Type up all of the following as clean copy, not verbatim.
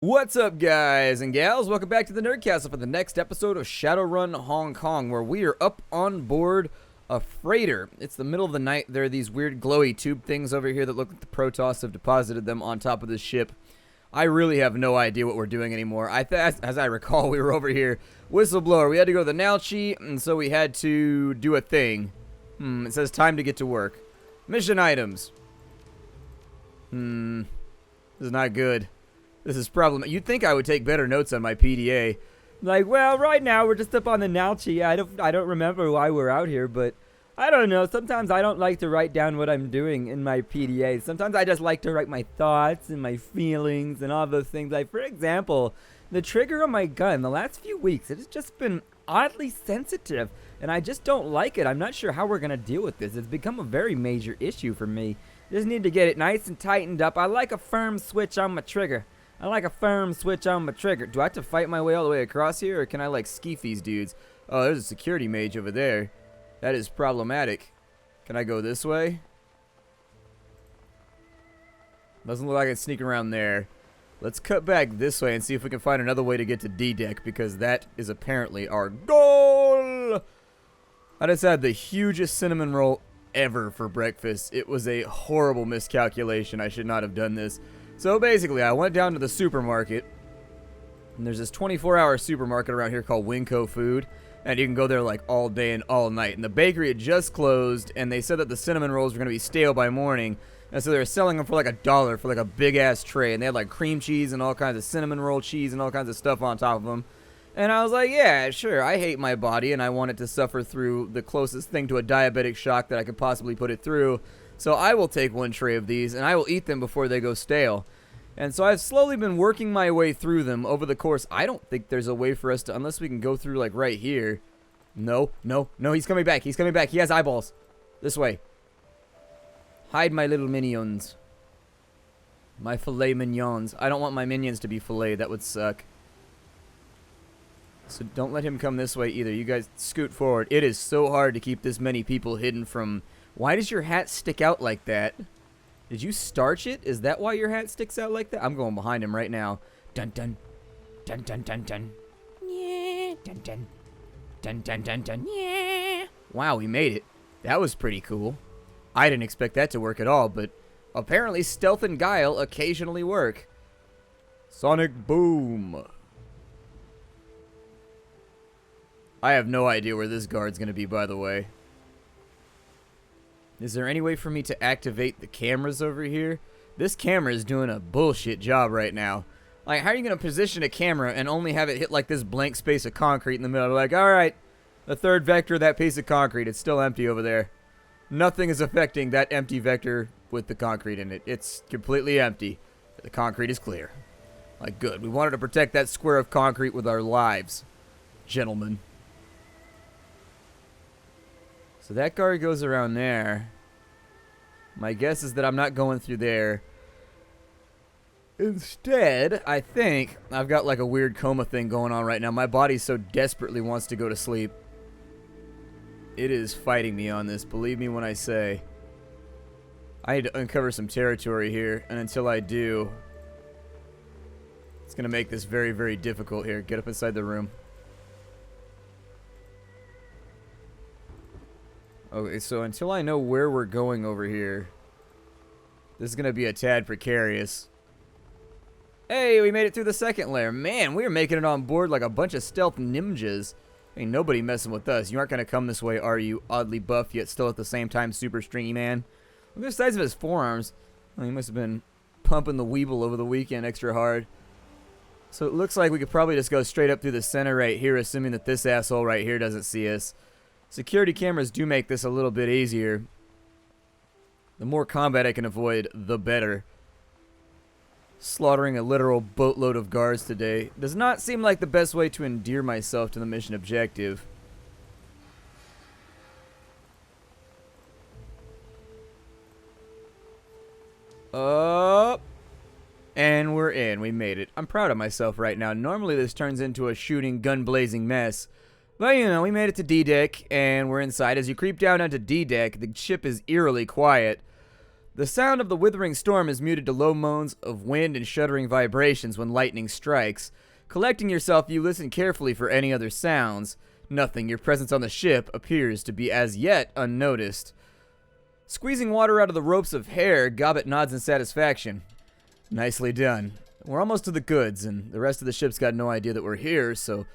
What's up, guys and gals? Welcome back to the Nerd Castle for the next episode of Shadowrun Hong Kong, where we are up on board a freighter. It's the middle of the night. There are these weird glowy tube things over here that look like the Protoss have deposited them on top of this ship. I really have no idea what we're doing anymore. As I recall, we were over here. Whistleblower. We had to go to the Nalchi, and so we had to do a thing. It says time to get to work. Mission items. This is not good. This is problematic. You'd think I would take better notes on my PDA. Like, well, right now we're just up on the Nalchi. I don't remember why we're out here, but I don't know. Sometimes I don't like to write down what I'm doing in my PDA. Sometimes I just like to write my thoughts and my feelings and all those things. Like, for example, the trigger on my gun the last few weeks, it has just been oddly sensitive, and I just don't like it. I'm not sure how we're going to deal with this. It's become a very major issue for me. Just need to get it nice and tightened up. I like a firm switch on my trigger. Do I have to fight my way all the way across here, or can I, like, skeef these dudes? Oh, there's a security mage over there. That is problematic. Can I go this way? Doesn't look like I can sneak around there. Let's cut back this way and see if we can find another way to get to D-Deck, because that is apparently our goal! I just had the hugest cinnamon roll ever for breakfast. It was a horrible miscalculation. I should not have done this. So basically, I went down to the supermarket, and there's this 24-hour supermarket around here called Winco Food, and you can go there like all day and all night. And the bakery had just closed, and they said that the cinnamon rolls were going to be stale by morning, and so they were selling them for like $1 for like a big-ass tray, and they had like cream cheese and all kinds of cinnamon roll cheese and all kinds of stuff on top of them. And I was like, yeah, sure, I hate my body, and I want it to suffer through the closest thing to a diabetic shock that I could possibly put it through. So I will take one tray of these, and I will eat them before they go stale. And so I've slowly been working my way through them over the course. I don't think there's a way for us to, unless we can go through, like, right here. No, he's coming back. He's coming back. He has eyeballs. This way. Hide my little minions. My filet mignons. I don't want my minions to be filet. That would suck. So don't let him come this way either. You guys scoot forward. It is so hard to keep this many people hidden from... Why does your hat stick out like that? Did you starch it? Is that why your hat sticks out like that? I'm going behind him right now. Dun dun. Dun dun dun dun. Yeah. Dun dun. Dun dun dun dun. Yeah. Wow, we made it. That was pretty cool. I didn't expect that to work at all, but apparently stealth and guile occasionally work. Sonic boom. I have no idea where this guard's going to be, by the way. Is there any way for me to activate the cameras over here? This camera is doing a bullshit job right now. Like, how are you going to position a camera and only have it hit, like, this blank space of concrete in the middle? Like, alright, the third vector of that piece of concrete, it's still empty over there. Nothing is affecting that empty vector with the concrete in it. It's completely empty. The concrete is clear. Like, good. We wanted to protect that square of concrete with our lives, gentlemen. So that guard goes around there. My guess is that I'm not going through there. Instead, I think I've got like a weird coma thing going on right now. My body so desperately wants to go to sleep. It is fighting me on this, believe me when I say. I need to uncover some territory here, and until I do, it's going to make this very, very difficult here. Get up inside the room. Okay, so until I know where we're going over here, this is going to be a tad precarious. Hey, we made it through the second layer. Man, we are making it on board like a bunch of stealth ninjas. Ain't nobody messing with us. You aren't going to come this way, are you? Oddly buff, yet still at the same time super stringy man. Look at the size of his forearms. Well, he must have been pumping the Weeble over the weekend extra hard. So it looks like we could probably just go straight up through the center right here, assuming that this asshole right here doesn't see us. Security cameras do make this a little bit easier. The more combat I can avoid, the better. Slaughtering a literal boatload of guards today does not seem like the best way to endear myself to the mission objective. Up. And we're in. We made it. I'm proud of myself right now. Normally this turns into a shooting, gun-blazing mess. But, you know, we made it to D-Deck, and we're inside. As you creep down onto D-Deck, the ship is eerily quiet. The sound of the withering storm is muted to low moans of wind and shuddering vibrations when lightning strikes. Collecting yourself, you listen carefully for any other sounds. Nothing. Your presence on the ship appears to be as yet unnoticed. Squeezing water out of the ropes of hair, Gobbet nods in satisfaction. Nicely done. We're almost to the goods, and the rest of the ship's got no idea that we're here, so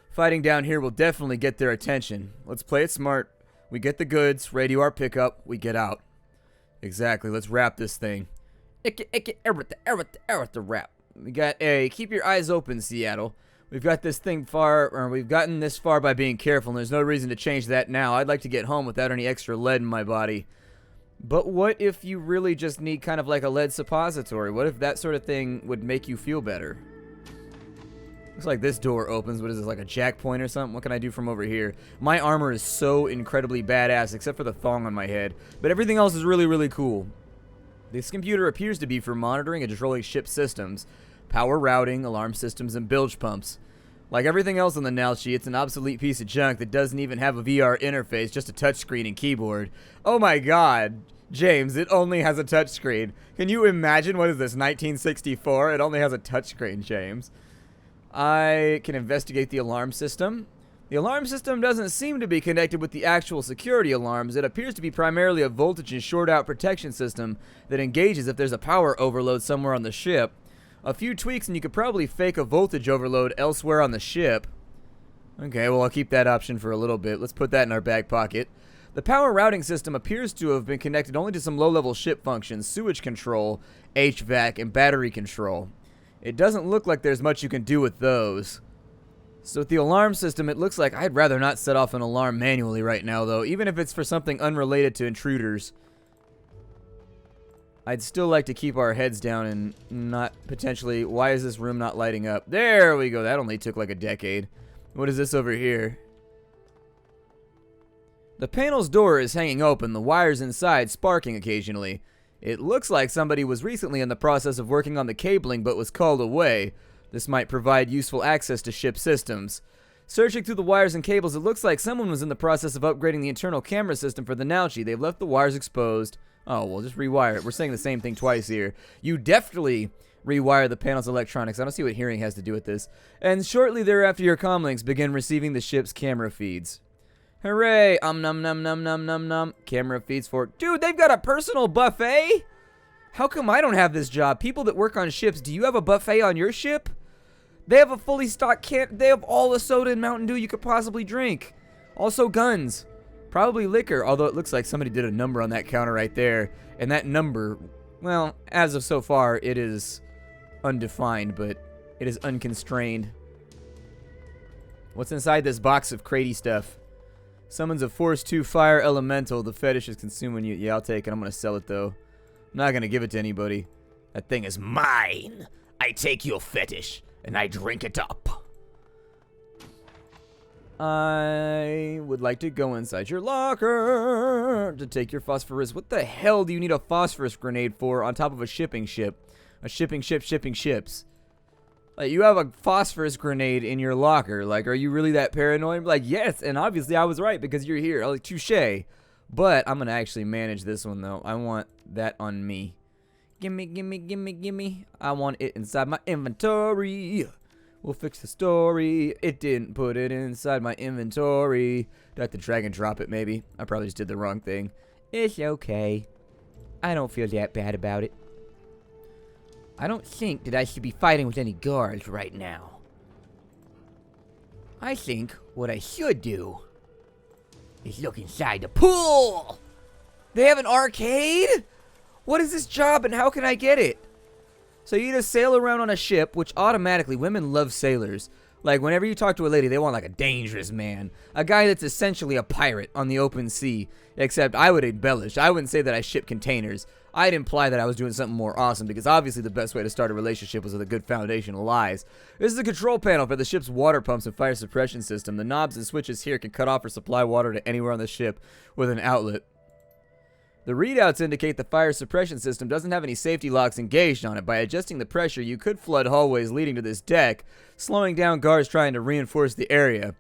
fighting down here will definitely get their attention. Let's play it smart. We get the goods, radio our pickup, we get out. Exactly, let's wrap this thing. The wrap. We got a keep your eyes open, Seattle. We've gotten this far by being careful, and there's no reason to change that now. I'd like to get home without any extra lead in my body. But what if you really just need kind of like a lead suppository? What if that sort of thing would make you feel better? Looks like this door opens. What is this, like a jack point or something? What can I do from over here? My armor is so incredibly badass, except for the thong on my head. But everything else is really, really cool. This computer appears to be for monitoring and controlling ship systems, power routing, alarm systems, and bilge pumps. Like everything else on the Nalchi, it's an obsolete piece of junk that doesn't even have a VR interface, just a touchscreen and keyboard. Oh my god, James, it only has a touchscreen. Can you imagine, what is this, 1964? It only has a touchscreen, James. I can investigate the alarm system. The alarm system doesn't seem to be connected with the actual security alarms. It appears to be primarily a voltage and short-out protection system that engages if there's a power overload somewhere on the ship. A few tweaks and you could probably fake a voltage overload elsewhere on the ship. Okay, well, I'll keep that option for a little bit. Let's put that in our back pocket. The power routing system appears to have been connected only to some low-level ship functions, sewage control, HVAC, and battery control. It doesn't look like there's much you can do with those. So with the alarm system, it looks like I'd rather not set off an alarm manually right now, though, even if it's for something unrelated to intruders. I'd still like to keep our heads down and not potentially... Why is this room not lighting up? There we go. That only took like a decade. What is this over here? The panel's door is hanging open, the wires inside sparking occasionally. It looks like somebody was recently in the process of working on the cabling but was called away. This might provide useful access to ship systems. Searching through the wires and cables, it looks like someone was in the process of upgrading the internal camera system for the Nalchi. They've left the wires exposed. Oh, well, just rewire it. We're saying the same thing twice here. You definitely rewire the panel's electronics. I don't see what hearing has to do with this. And shortly thereafter, your comlinks begin receiving the ship's camera feeds. Hooray! Num num num num num num. Camera feeds for... Dude, they've got a personal buffet? How come I don't have this job? People that work on ships, do you have a buffet on your ship? They have a fully stocked can... They have all the soda and Mountain Dew you could possibly drink. Also guns. Probably liquor, although it looks like somebody did a number on that counter right there. And that number, well, as of so far, it is undefined, but it is unconstrained. What's inside this box of cratey stuff? Summons a Force 2 Fire Elemental. The fetish is consuming you. Yeah, I'll take it. I'm going to sell it, though. I'm not going to give it to anybody. That thing is mine. I take your fetish, and I drink it up. I would like to go inside your locker to take your phosphorus. What the hell do you need a phosphorus grenade for on top of a shipping ship? A shipping ship shipping ships. Like, you have a phosphorus grenade in your locker. Like, are you really that paranoid? Like, yes, and obviously I was right because you're here. Like, touche. But I'm going to actually manage this one, though. I want that on me. Gimme, gimme, gimme, gimme. I want it inside my inventory. We'll fix the story. It didn't put it inside my inventory. Do I have to drag and drop it, maybe? I probably just did the wrong thing. It's okay. I don't feel that bad about it. I don't think that I should be fighting with any guards right now. I think what I should do is look inside the pool. They have an arcade? What is this job and how can I get it? So you just sail around on a ship, which automatically, women love sailors. Like, whenever you talk to a lady, they want, like, a dangerous man. A guy that's essentially a pirate on the open sea. Except I would embellish. I wouldn't say that I ship containers. I'd imply that I was doing something more awesome, because obviously the best way to start a relationship was with a good foundation of lies. This is the control panel for the ship's water pumps and fire suppression system. The knobs and switches here can cut off or supply water to anywhere on the ship with an outlet. The readouts indicate the fire suppression system doesn't have any safety locks engaged on it. By adjusting the pressure, you could flood hallways leading to this deck, slowing down guards trying to reinforce the area.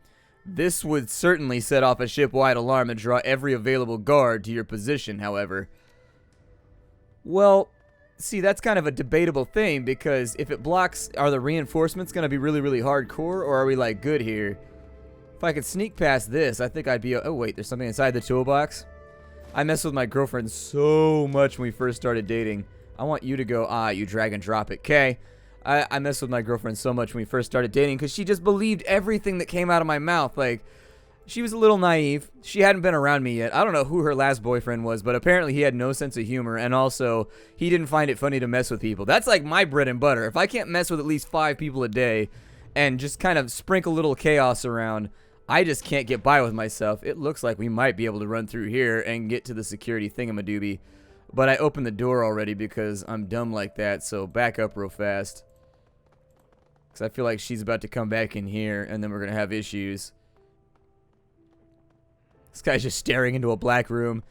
This would certainly set off a ship-wide alarm and draw every available guard to your position, however. Well, see, that's kind of a debatable thing, because if it blocks, are the reinforcements going to be really, really hardcore, or are we, like, good here? If I could sneak past this, I think I'd be... Oh, wait, there's something inside the toolbox? I messed with my girlfriend so much when we first started dating. I want you to go, you drag and drop it, okay? I messed with my girlfriend so much when we first started dating because she just believed everything that came out of my mouth. Like, she was a little naive. She hadn't been around me yet. I don't know who her last boyfriend was, but apparently he had no sense of humor, and also he didn't find it funny to mess with people. That's like my bread and butter. If I can't mess with at least 5 people a day and just kind of sprinkle a little chaos around, I just can't get by with myself. It looks like we might be able to run through here and get to the security thingamadoobie, but I opened the door already because I'm dumb like that, so back up real fast. Because I feel like she's about to come back in here, and then we're going to have issues. This guy's just staring into a black room.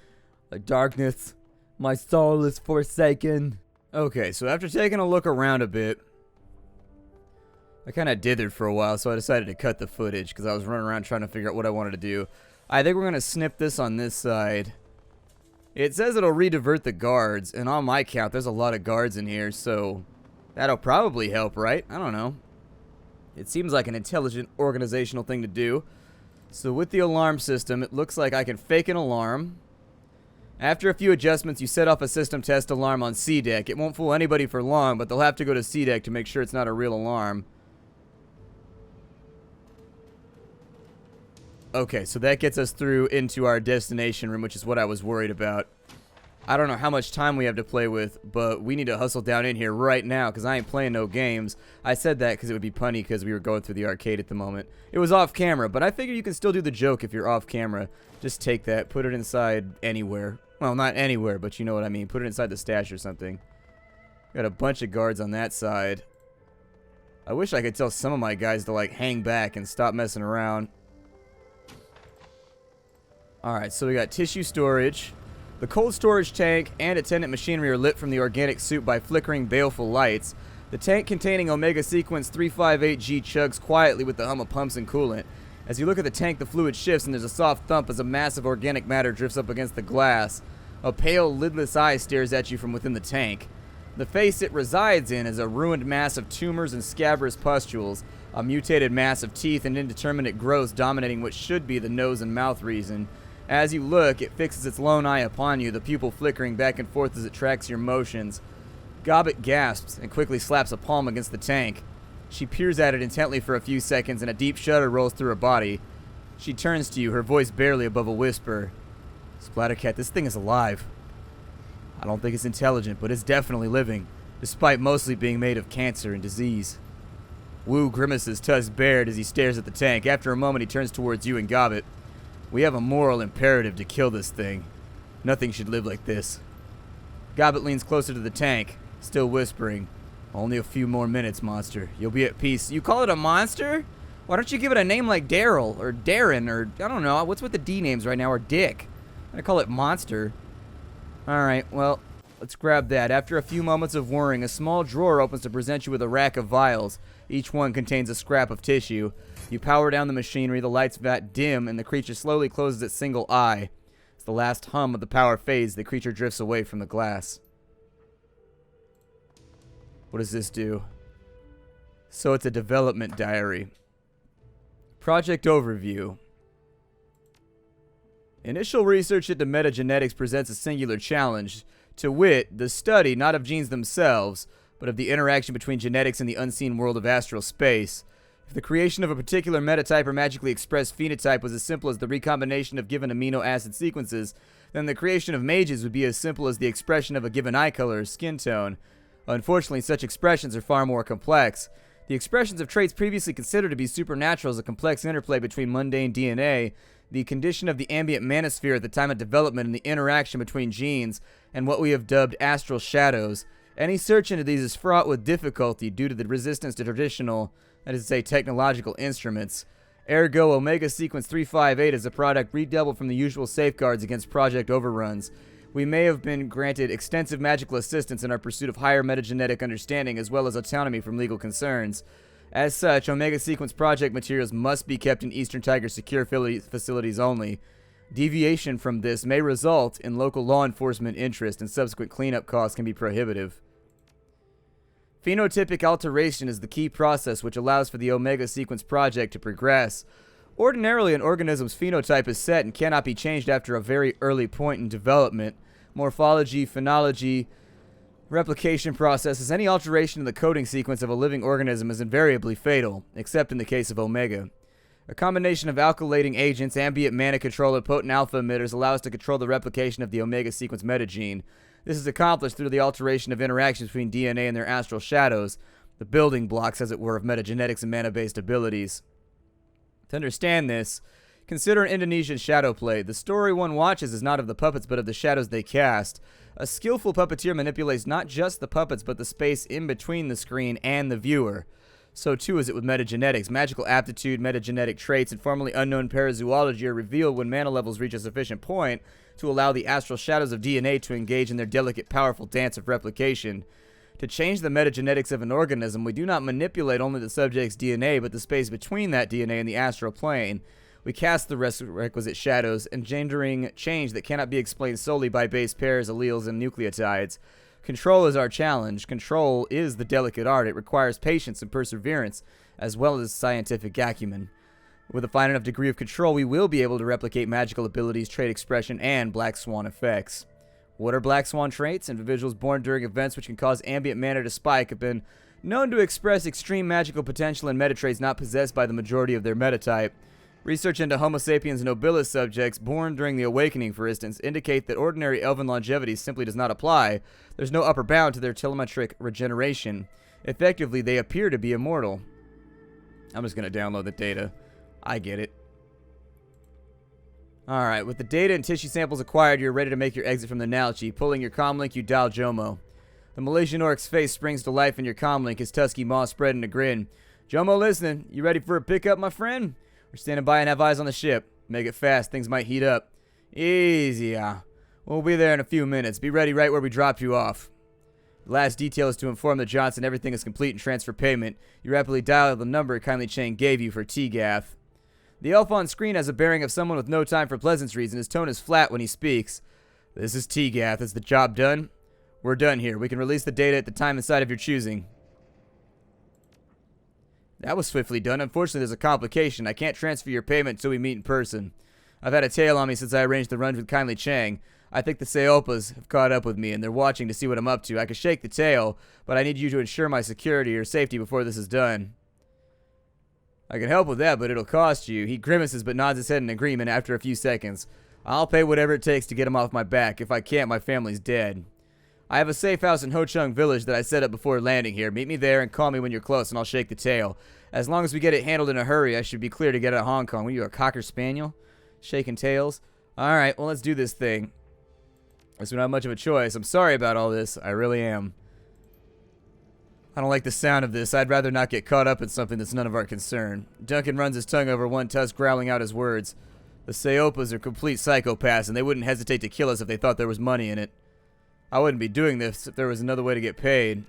Like, darkness, my soul is forsaken. Okay, so after taking a look around a bit, I kind of dithered for a while, so I decided to cut the footage, because I was running around trying to figure out what I wanted to do. I think we're going to snip this on this side. It says it'll redivert the guards, and on my count, there's a lot of guards in here, so that'll probably help, right? I don't know. It seems like an intelligent organizational thing to do. So with the alarm system, it looks like I can fake an alarm. After a few adjustments, you set off a system test alarm on C deck. It won't fool anybody for long, but they'll have to go to C deck to make sure it's not a real alarm. Okay, so that gets us through into our destination room, which is what I was worried about. I don't know how much time we have to play with, but we need to hustle down in here right now because I ain't playing no games. I said that because it would be punny because we were going through the arcade at the moment. It was off camera, but I figure you can still do the joke if you're off camera. Just take that, put it inside anywhere. Well, not anywhere, but you know what I mean. Put it inside the stash or something. Got a bunch of guards on that side. I wish I could tell some of my guys to, like, hang back and stop messing around. Alright, so we got tissue storage. The cold storage tank and attendant machinery are lit from the organic soup by flickering baleful lights. The tank containing Omega Sequence 358G chugs quietly with the hum of pumps and coolant. As you look at the tank, the fluid shifts and there's a soft thump as a mass of organic matter drifts up against the glass. A pale, lidless eye stares at you from within the tank. The face it resides in is a ruined mass of tumors and scabrous pustules, a mutated mass of teeth and indeterminate growths dominating what should be the nose and mouth region. As you look, it fixes its lone eye upon you, the pupil flickering back and forth as it tracks your motions. Gobbet gasps and quickly slaps a palm against the tank. She peers at it intently for a few seconds and a deep shudder rolls through her body. She turns to you, her voice barely above a whisper. Splattercat, this thing is alive. I don't think it's intelligent, but it's definitely living, despite mostly being made of cancer and disease. Wu grimaces, tusks bared as he stares at the tank. After a moment, he turns towards you and Gobbet. We have a moral imperative to kill this thing. Nothing should live like this. Gobbet leans closer to the tank, still whispering. Only a few more minutes, monster. You'll be at peace. You call it a monster? Why don't you give it a name like Daryl, or Darren, or, I don't know, what's with the D names right now, or Dick? I call it Monster. Alright, well, let's grab that. After a few moments of worrying, a small drawer opens to present you with a rack of vials. Each one contains a scrap of tissue. You power down the machinery, the lights dim, and the creature slowly closes its single eye. As the last hum of the power fades, the creature drifts away from the glass. What does this do? So it's a development diary. Project overview. Initial research into metagenetics presents a singular challenge, to wit, the study not of genes themselves, but of the interaction between genetics and the unseen world of astral space. If the creation of a particular metatype or magically expressed phenotype was as simple as the recombination of given amino acid sequences, then the creation of mages would be as simple as the expression of a given eye color or skin tone. Unfortunately, such expressions are far more complex. The expressions of traits previously considered to be supernatural is a complex interplay between mundane DNA, the condition of the ambient manosphere at the time of development, and the interaction between genes, and what we have dubbed astral shadows. Any search into these is fraught with difficulty due to the resistance to traditional, that is to say, technological instruments. Ergo, Omega Sequence 358 is a product redoubled from the usual safeguards against project overruns. We may have been granted extensive magical assistance in our pursuit of higher metagenetic understanding as well as autonomy from legal concerns. As such, Omega Sequence project materials must be kept in Eastern Tiger secure facilities only. Deviation from this may result in local law enforcement interest, and subsequent cleanup costs can be prohibitive. Phenotypic alteration is the key process which allows for the Omega Sequence project to progress. Ordinarily, an organism's phenotype is set and cannot be changed after a very early point in development. Morphology, phenology, replication processes, any alteration in the coding sequence of a living organism is invariably fatal, except in the case of Omega. A combination of alkylating agents, ambient mana control, and potent alpha emitters allow us to control the replication of the Omega Sequence metagene. This is accomplished through the alteration of interactions between DNA and their astral shadows, the building blocks, as it were, of metagenetics and mana-based abilities. To understand this, consider an Indonesian shadow play. The story one watches is not of the puppets, but of the shadows they cast. A skillful puppeteer manipulates not just the puppets, but the space in between the screen and the viewer. So too is it with metagenetics. Magical aptitude, metagenetic traits, and formerly unknown parazoology are revealed when mana levels reach a sufficient point to allow the astral shadows of DNA to engage in their delicate, powerful dance of replication. To change the metagenetics of an organism, we do not manipulate only the subject's DNA, but the space between that DNA and the astral plane. We cast the requisite shadows, engendering change that cannot be explained solely by base pairs, alleles, and nucleotides. Control is our challenge. Control is the delicate art. It requires patience and perseverance, as well as scientific acumen. With a fine enough degree of control, we will be able to replicate magical abilities, trait expression, and Black Swan effects. What are Black Swan traits? Individuals born during events which can cause ambient mana to spike have been known to express extreme magical potential and metatraits not possessed by the majority of their metatype. Research into Homo sapiens nobilis subjects born during the Awakening, for instance, indicate that ordinary elven longevity simply does not apply. There's no upper bound to their telemetric regeneration. Effectively, they appear to be immortal. I'm just going to download the data. I get it. Alright, with the data and tissue samples acquired, you're ready to make your exit from the Nalchi. Pulling your comlink, you dial Jomo. The Malaysian orc's face springs to life in your comlink, his tusky maw spread in a grin. Jomo listening. You ready for a pickup, my friend? We're standing by and have eyes on the ship. Make it fast, things might heat up. Easy, we'll be there in a few minutes. Be ready right where we dropped you off. The last detail is to inform the Johnson everything is complete and transfer payment. You rapidly dial the number Kindly Chang gave you for TGAF. The elf on screen has a bearing of someone with no time for pleasantries, and his tone is flat when he speaks. This is TGAF. Is the job done? We're done here. We can release the data at the time and site of your choosing. That was swiftly done. Unfortunately, there's a complication. I can't transfer your payment until we meet in person. I've had a tail on me since I arranged the run with Kindly Chang. I think the Seopas have caught up with me, and they're watching to see what I'm up to. I could shake the tail, but I need you to ensure my security or safety before this is done. I can help with that, but it'll cost you. He grimaces but nods his head in agreement after a few seconds. I'll pay whatever it takes to get him off my back. If I can't, my family's dead. I have a safe house in Ho Chung Village that I set up before landing here. Meet me there and call me when you're close, and I'll shake the tail. As long as we get it handled in a hurry, I should be clear to get out of Hong Kong. What are you, a Cocker Spaniel? Shaking tails? Alright, well, let's do this thing. Guess we don't have much of a choice. I'm sorry about all this. I really am. I don't like the sound of this. I'd rather not get caught up in something that's none of our concern. Duncan runs his tongue over one tusk, growling out his words. The Seopas are complete psychopaths, and they wouldn't hesitate to kill us if they thought there was money in it. I wouldn't be doing this if there was another way to get paid.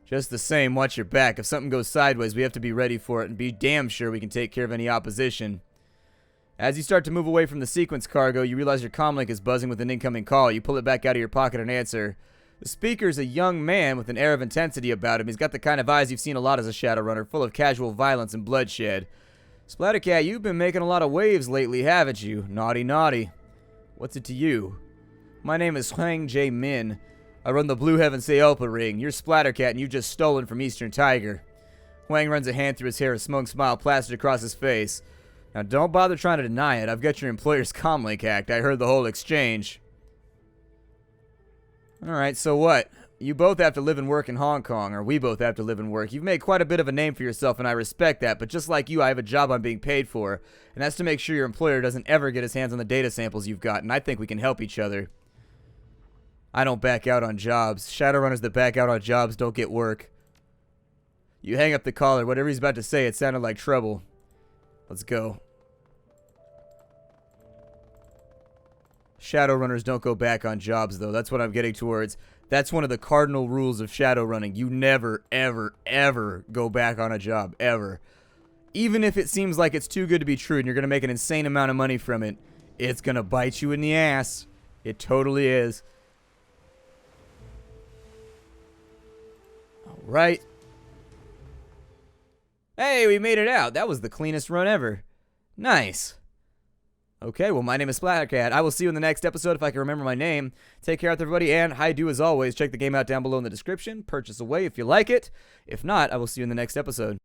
Just the same, watch your back. If something goes sideways, we have to be ready for it and be damn sure we can take care of any opposition. As you start to move away from the sequence cargo, you realize your comlink is buzzing with an incoming call. You pull it back out of your pocket and answer. The speaker's a young man with an air of intensity about him. He's got the kind of eyes you've seen a lot as a Shadowrunner, full of casual violence and bloodshed. Splattercat, you've been making a lot of waves lately, haven't you? Naughty, naughty. What's it to you? My name is Huang J. Min. I run the Blue Heaven Seopa ring. You're Splattercat and you've just stolen from Eastern Tiger. Huang runs a hand through his hair, a smug smile plastered across his face. Now don't bother trying to deny it. I've got your employer's comlink hacked. I heard the whole exchange. Alright, so what? You both have to live and work in Hong Kong, or we both have to live and work. You've made quite a bit of a name for yourself, and I respect that, but just like you, I have a job I'm being paid for, and that's to make sure your employer doesn't ever get his hands on the data samples you've got, and I think we can help each other. I don't back out on jobs. Shadowrunners that back out on jobs don't get work. You hang up the caller. Whatever he's about to say, it sounded like trouble. Let's go. Shadowrunners don't go back on jobs, though. That's what I'm getting towards. That's one of the cardinal rules of Shadowrunning. You never, ever, ever go back on a job. Ever. Even if it seems like it's too good to be true and you're going to make an insane amount of money from it, it's gonna bite you in the ass. It totally is. All right. Hey, we made it out. That was the cleanest run ever. Nice. Okay, well, my name is Splattercat. I will see you in the next episode if I can remember my name. Take care out, everybody, and hi do as always. Check the game out down below in the description. Purchase away if you like it. If not, I will see you in the next episode.